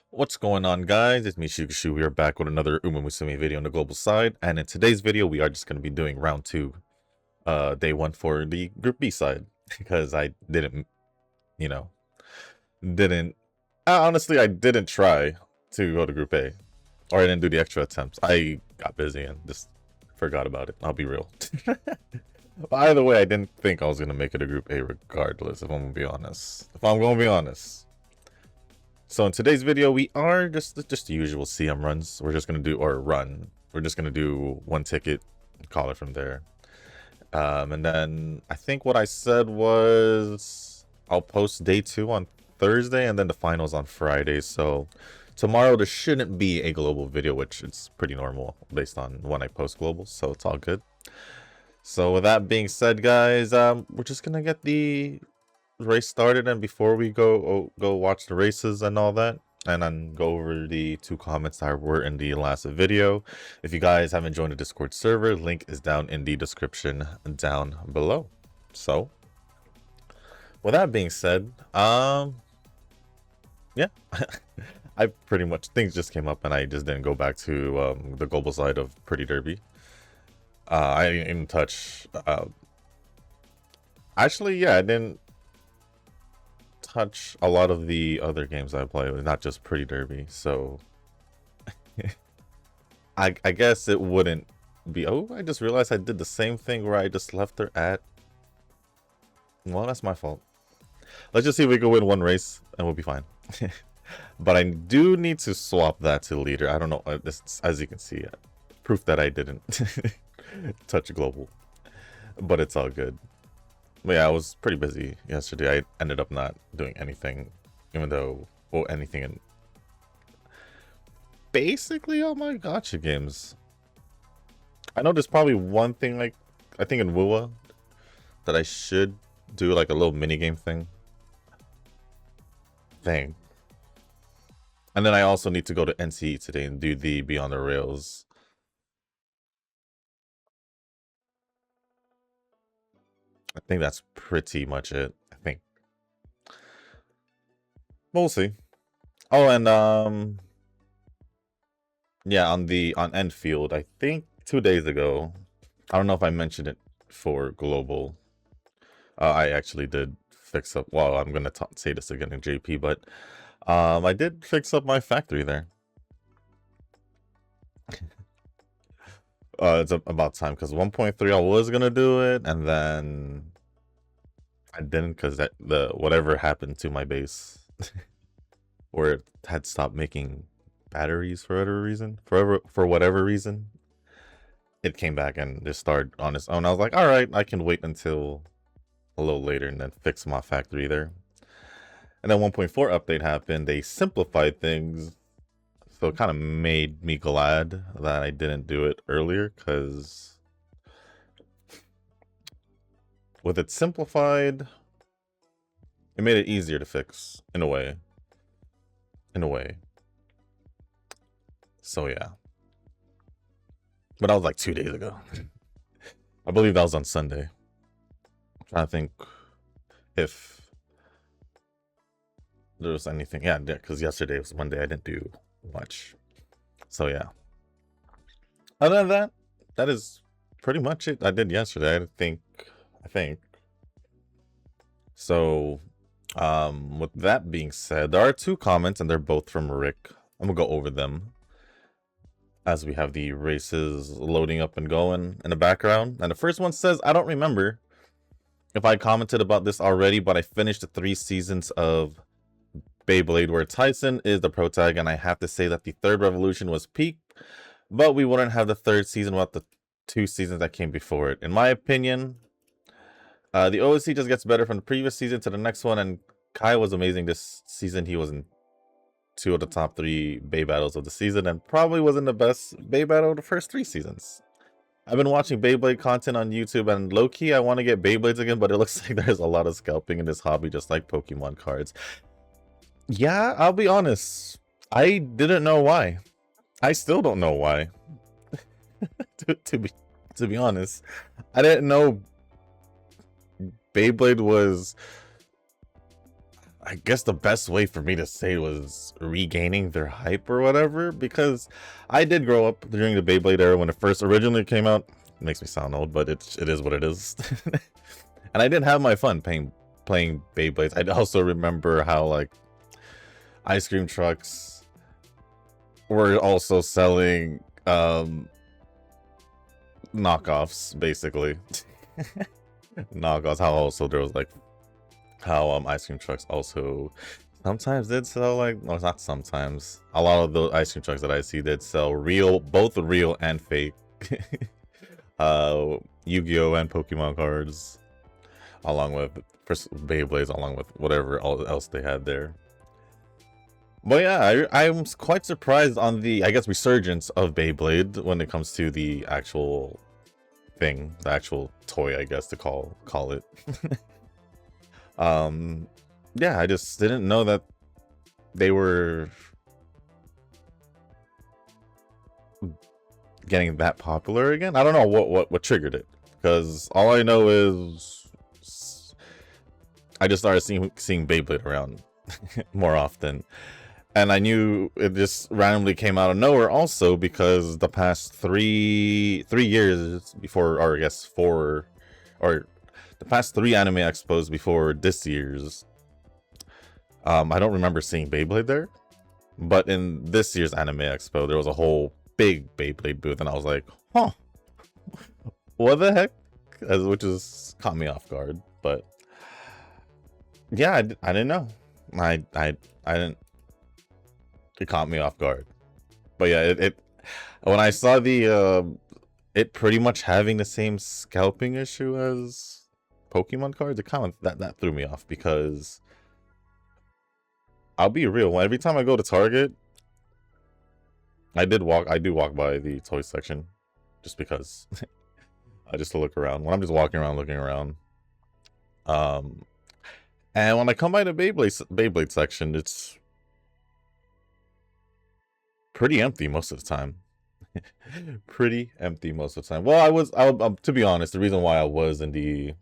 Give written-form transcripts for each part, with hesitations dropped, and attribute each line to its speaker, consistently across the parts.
Speaker 1: What's going on, guys? It's me, Shukushu. We are back with another UmaMusume video on the global side, and in today's video, we are just going to be doing round 2, day 1 for the Group B side, because I didn't, honestly, I didn't try to go to Group A, or I didn't do the extra attempts. I got busy and just forgot about it. I'll be real. But either way, I didn't think I was going to make it a Group A regardless, if I'm going to be honest. So in today's video, we are just the usual CM runs. We're just gonna do We're just gonna do one ticket, call it from there. And then I think what I said was I'll post day 2 on Thursday, and then the finals on Friday. So tomorrow there shouldn't be a global video, which is pretty normal based on when I post global. So it's all good. So with that being said, guys, we're just gonna get the race started, and before we go watch the races and all that, and then go over the 2 comments that were in the last video. If you guys haven't joined the Discord server, link is down in the description down below. So with that being said, yeah, I pretty much, things just came up and I just didn't go back to the global side of Pretty Derby. I didn't even touch actually, yeah, I didn't touch a lot of the other games I play, not just Pretty Derby. So I guess it wouldn't be. Oh, I just realized I did the same thing where I just left her at. Well, that's my fault. Let's just see if we can win one race and we'll be fine. But I do need to swap that to leader. I don't know, this, as you can see, proof that I didn't touch global, but it's all good. But yeah, I was pretty busy yesterday. I ended up not doing anything, even though, well, anything in basically all my gacha games. I know there's probably one thing, like, I think in Wua, that I should do, like, a little mini game thing. And then I also need to go to NCE today and do the Beyond the Rails. I think that's pretty much it. I think. We'll see. Oh, and yeah, on Enfield, I think 2 days ago, I don't know if I mentioned it for global. I actually did fix up. Well, I'm gonna say this again in JP, but I did fix up my factory there. It's about time, because 1.3 I was gonna do it, and then I didn't, because whatever happened to my base, where it had stopped making batteries for whatever reason, it came back and just started on its own. I was like, all right, I can wait until a little later and then fix my factory there. And then 1.4 update happened. They simplified things. So it kind of made me glad that I didn't do it earlier, because with it simplified, it made it easier to fix in a way. So yeah. But that was like 2 days ago. I believe that was on Sunday. I'm trying to think if there was anything. Yeah, because yesterday was Monday. I didn't do much. So yeah, other than that, that is pretty much it I did yesterday. I think so. With that being said, there are 2 comments and they're both from Rick. I'm gonna go over them as we have the races loading up and going in the background. And the first one says, I don't remember if I commented about this already, but I finished the 3 seasons of Beyblade where Tyson is the pro tag, and I have to say that the 3rd revolution was peak, but we wouldn't have the 3rd season without the 2 seasons that came before it. In my opinion, the OSC just gets better from the previous season to the next one, and Kai was amazing this season. He was in 2 of the top 3 Bey battles of the season, and probably wasn't the best Bey battle of the first 3 seasons. I've been watching Beyblade content on YouTube, and low-key I want to get Beyblades again, but it looks like there's a lot of scalping in this hobby, just like Pokemon cards. Yeah, I'll be honest. I didn't know why. I still don't know why. To be honest, I didn't know Beyblade was, I guess the best way for me to say was regaining their hype or whatever, because I did grow up during the Beyblade era when it first originally came out. It makes me sound old, but it is what it is. And I did have my fun playing Beyblades. I also remember how like ice cream trucks were also selling knockoffs, basically. Knockoffs. How also there was like how ice cream trucks also sometimes did sell like, no, it's not sometimes. A lot of those ice cream trucks that I see did sell real, both real and fake Yu-Gi-Oh and Pokemon cards, along with Beyblades, along with whatever else they had there. But yeah, I'm quite surprised on the, I guess, resurgence of Beyblade when it comes to the actual thing, the actual toy, I guess to call it. Yeah, I just didn't know that they were getting that popular again. I don't know what triggered it, because all I know is I just started seeing Beyblade around more often. And I knew it just randomly came out of nowhere also because the past three years before, or I guess 4, or the past 3 anime expos before this year's, I don't remember seeing Beyblade there. But in this year's anime expo, there was a whole big Beyblade booth, and I was like, huh, what the heck? Which is caught me off guard. But yeah, I didn't know. I didn't. It caught me off guard. But yeah, it when I saw the it pretty much having the same scalping issue as Pokemon cards, it kind of that threw me off, because I'll be real, every time I go to Target, I do walk by the toy section just because just to look around. When I'm just walking around looking around. And when I come by the Beyblade section, it's pretty empty most of the time. Pretty empty most of the time. Well, to be honest, the reason why I was in the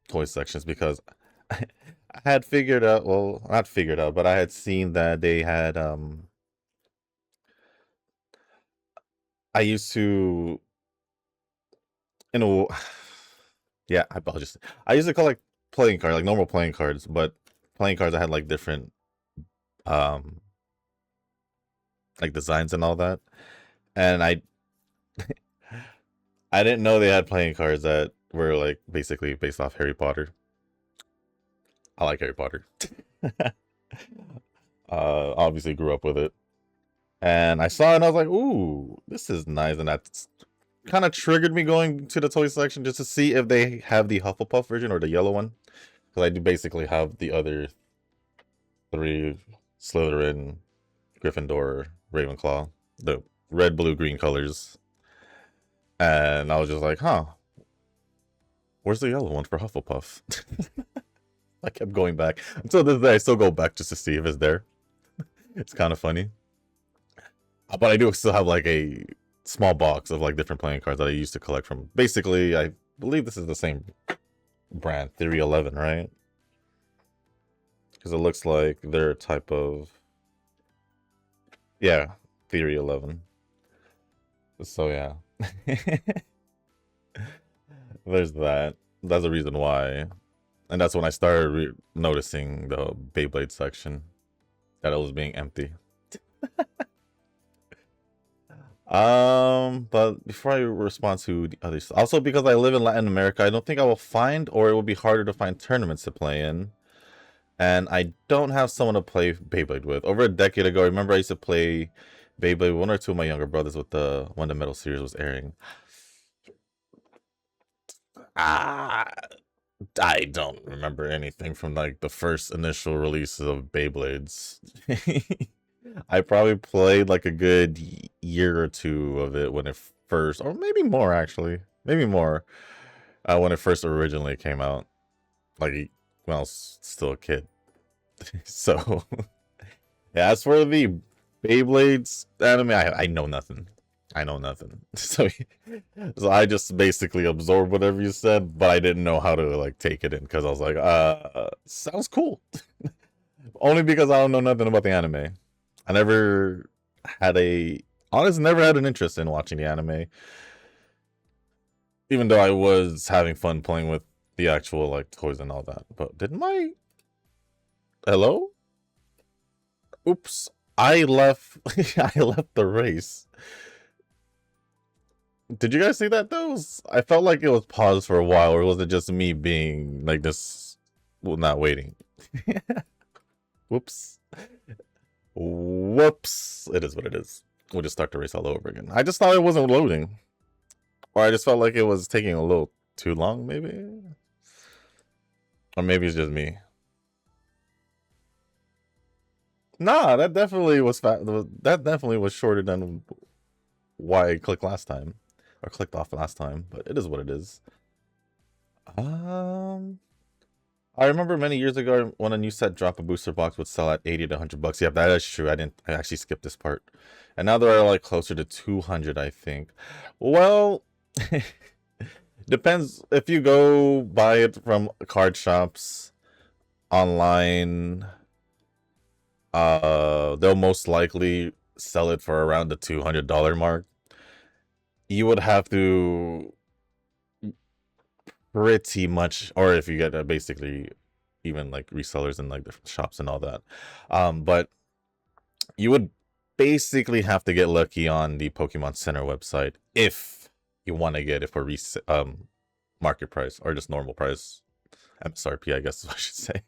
Speaker 1: toy section is because I had figured out, well, not figured out, but I had seen that they had I used to, you know, yeah, I used to collect playing cards, like normal playing cards, but playing cards that had like different like designs and all that. And I didn't know they had playing cards that were like basically based off Harry Potter. I like Harry Potter. Obviously grew up with it. And I saw it and I was like, ooh, this is nice. And that kind of triggered me going to the toy section just to see if they have the Hufflepuff version or the yellow one. Because I do basically have the other 3, Slytherin, Gryffindor, Ravenclaw, the red, blue, green colors. And I was just like, huh, where's the yellow one for Hufflepuff? I kept going back. Until this day, I still go back just to see if it's there. It's kind of funny. But I do still have like a small box of like different playing cards that I used to collect from. Basically, I believe this is the same brand, Theory 11, right? Because it looks like their type of, yeah, Theory 11. So yeah. There's that. That's the reason why. And that's when I started noticing the Beyblade section, that it was being empty. But before I respond to the others, also because I live in Latin America, I don't think I will find, or it will be harder to find tournaments to play in. And I don't have someone to play Beyblade with. Over a decade ago, I remember I used to play Beyblade with 1 or 2 of my younger brothers with when the Metal series was airing. I don't remember anything from like the first initial releases of Beyblades. I probably played like a good year or 2 of it when it first, or maybe more actually, maybe more, when it first originally came out, like when I was still a kid. So, yeah, as for the Beyblades anime, I know nothing. I know nothing. So I just basically absorbed whatever you said, but I didn't know how to like take it in because I was like, sounds cool. Only because I don't know nothing about the anime. I never had a honestly never had an interest in watching the anime, even though I was having fun playing with the actual like toys and all that. But did my hello? Oops. I left I left the race. Did you guys see that though? I felt like it was paused for a while, or was it just me being like this, well, not waiting? Whoops. Whoops. It is what it is. We'll just start the race all over again. I just thought it wasn't loading. Or I just felt like it was taking a little too long, maybe? Or maybe it's just me. Nah, that definitely was that definitely was shorter than why I clicked last time. Or clicked off last time, but it is what it is. I remember many years ago when a new set drop, a booster box would sell at 80 to 100 bucks. Yeah, that is true. I actually skipped this part. And now they're like closer to 200, I think. Well, depends if you go buy it from card shops online, they'll most likely sell it for around the $200 mark. You would have to pretty much, or if you get basically even like resellers and like different shops and all that, but you would basically have to get lucky on the Pokemon Center website if you want to get it for market price or just normal price, MSRP, I guess is what I should say.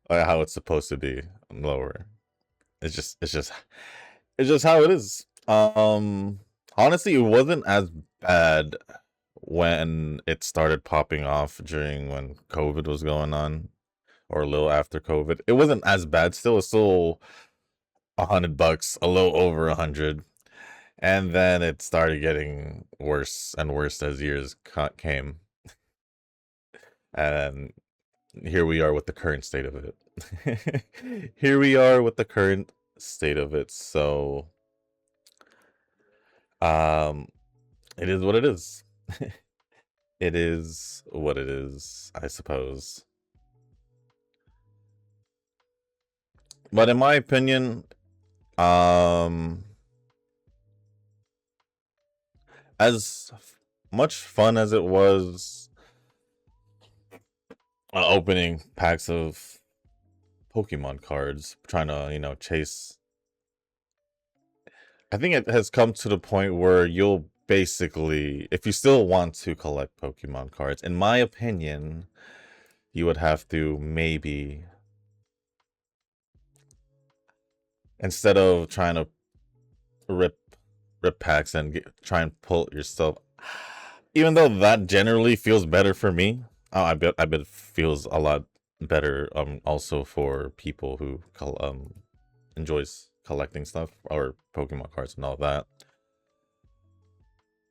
Speaker 1: How it's supposed to be lower. It's just how it is. Honestly, it wasn't as bad when it started popping off during when COVID was going on, or a little after COVID. It wasn't as bad. Still, it's still $100, a little over 100, and then it started getting worse and worse as years came, and here we are with the current state of it. Here we are with the current state of it. So, um, it is what it is. It is what it is, I suppose. But in my opinion, as much fun as it was opening packs of Pokemon cards, trying to, chase, I think it has come to the point where you'll basically, if you still want to collect Pokemon cards, in my opinion, you would have to maybe, instead of trying to rip packs and try and pull yourself, even though that generally feels better for me, I bet it feels a lot better also for people who enjoys collecting stuff or Pokemon cards and all that.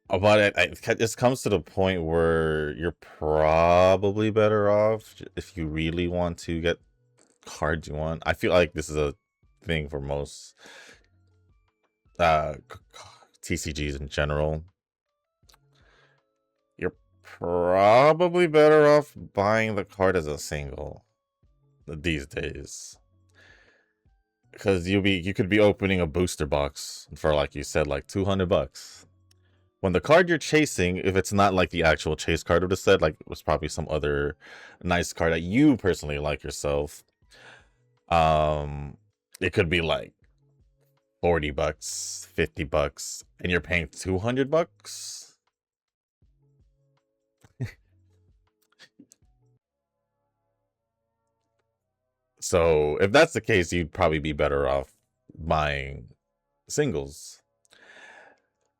Speaker 1: But it just comes to the point where you're probably better off if you really want to get cards you want. I feel like this is a thing for most TCGs in general. You're probably better off buying the card as a single these days, because you could be opening a booster box for, like you said, like $200. When the card you're chasing, if it's not like the actual chase card of the set, like it was probably some other nice card that you personally like yourself, it could be like $40, $50, and you're paying $200. So if that's the case, you'd probably be better off buying singles.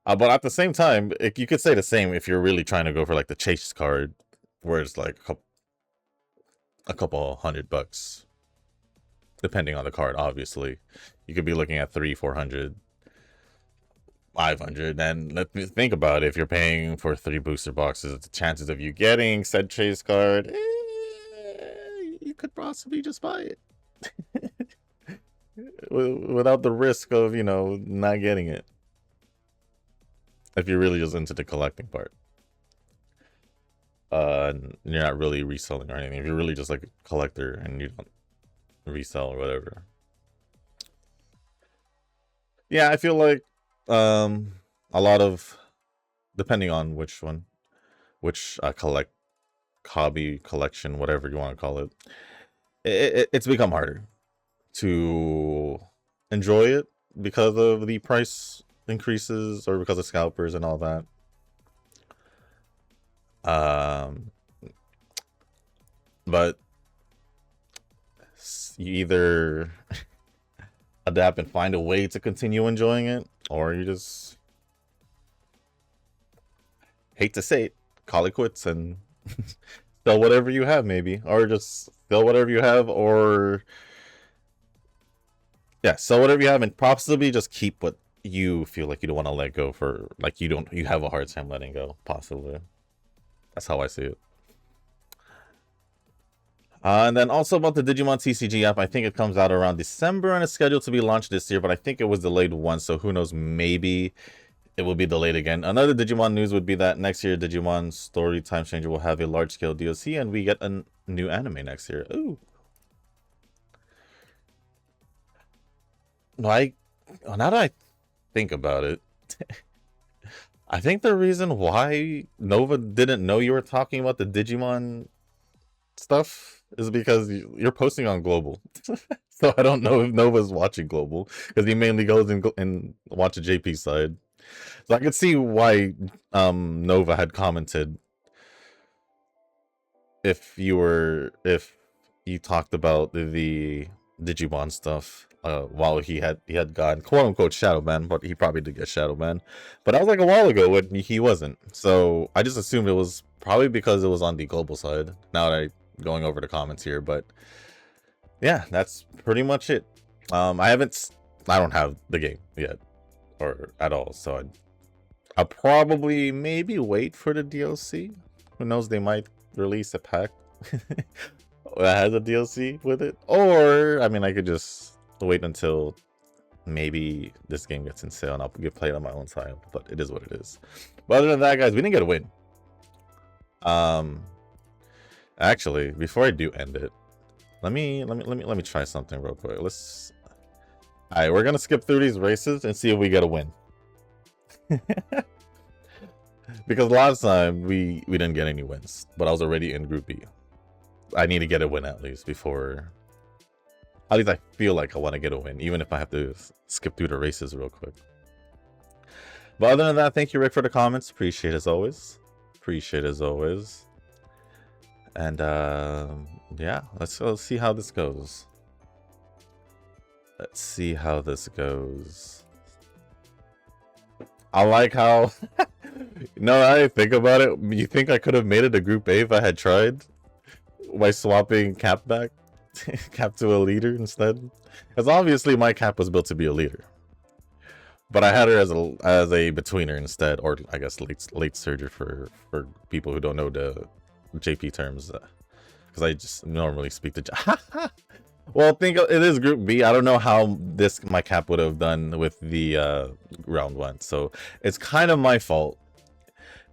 Speaker 1: But at the same time, you could say the same if you're really trying to go for like the chase card, where it's like a couple $100, depending on the card. Obviously, you could be looking at 300, 400, 500. And let me think about it. If you're paying for 3 booster boxes, the chances of you getting said chase card, you could possibly just buy it without the risk of not getting it. If you're really just into the collecting part. And you're not really reselling or anything. If you're really just like a collector and you don't resell or whatever. Yeah, I feel like a lot of, depending on which one, which hobby, collection, whatever you want to call it, it's become harder to enjoy it because of the price increases or because of scalpers and all that. But you either adapt and find a way to continue enjoying it, or you just, hate to say it, call it quits and sell whatever you have, maybe, or just sell whatever you have, or yeah, sell whatever you have and possibly just keep what you feel like you don't want to let go for, like you have a hard time letting go, possibly. That's how I see it. And then also about the Digimon TCG app, I think it comes out around December and it's scheduled to be launched this year, but I think it was delayed once, so who knows, maybe it will be delayed again. Another Digimon news would be that next year Digimon Story Time Changer will have a large-scale DLC and we get a new anime next year. Ooh. Now that I think about it, I think the reason why Nova didn't know you were talking about the Digimon stuff is because you're posting on Global. So I don't know if Nova's watching Global because he mainly goes and watches JP's side. So I could see why Nova had commented if you talked about the Digimon stuff while he had gone quote unquote shadow ban, but he probably did get shadow ban. But that was like a while ago when he wasn't. So I just assumed it was probably because it was on the Global side. Now that I'm going over the comments here, but yeah, that's pretty much it. I don't have the game yet or at all, so I'll probably maybe wait for the DLC. Who knows, they might release a pack that has a DLC with it, or I mean, I could just wait until maybe this game gets in sale and I'll play it on my own time. But it is what it is. But other than that, guys, we didn't get a win. Actually, before I do end it, let me try something real quick. Alright, we're gonna skip through these races and see if we get a win. Because last time we didn't get any wins, but I was already in Group B. I need to get a win at least before. At least I feel like I want to get a win, even if I have to skip through the races real quick. But other than that, thank you, Rick, for the comments. Appreciate it as always. And yeah, let's see how this goes. I like how no, I think about it. You think I could have made it a Group A if I had tried by swapping Cap back Cap to a leader instead? Because obviously my Cap was built to be a leader, but I had her as a betweener instead, or I guess late surger for people who don't know the JP terms, because I just normally speak to. Well, think it is Group B. I don't know how my Cap would have done with the round 1, so it's kind of my fault.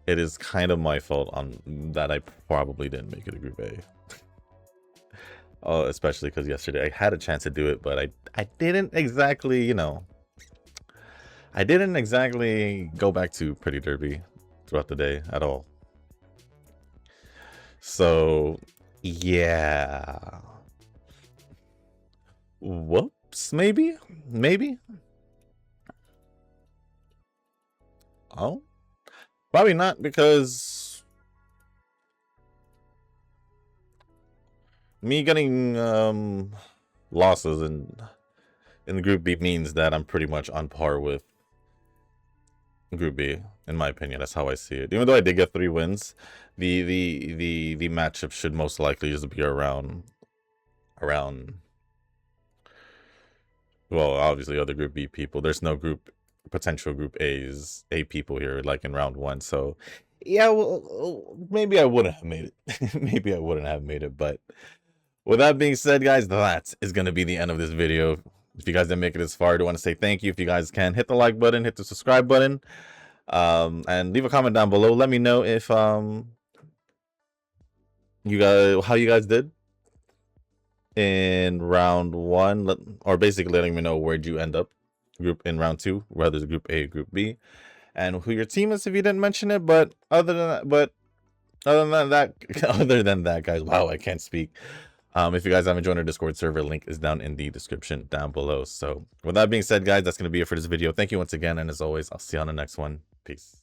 Speaker 1: It is kind of my fault on that I probably didn't make it a Group A. Oh, especially because yesterday I had a chance to do it, but I didn't exactly, you know, I didn't exactly go back to Pretty Derby throughout the day at all. So, yeah. Whoops, maybe? Oh, probably not, because me getting losses in the Group B means that I'm pretty much on par with Group B, in my opinion. That's how I see it. Even though I did get 3 wins, the matchup should most likely just be around well, obviously other Group B people. There's no potential Group A people here like in round 1. So yeah, well, maybe I wouldn't have made it. But with that being said, guys, that is going to be the end of this video. If you guys didn't make it this far, I do want to say thank you. If you guys can, hit the like button, hit the subscribe button. And leave a comment down below. Let me know if you guys, how you guys did in round 1, or basically letting me know where'd you end up group in round 2, whether it's group A or group B, and who your team is if you didn't mention it. But other than that, guys, wow, I can't speak. If you guys haven't joined our Discord server, link is down in the description down below. So with that being said, guys, that's going to be it for this video. Thank you once again, and as always, I'll see you on the next one. Peace.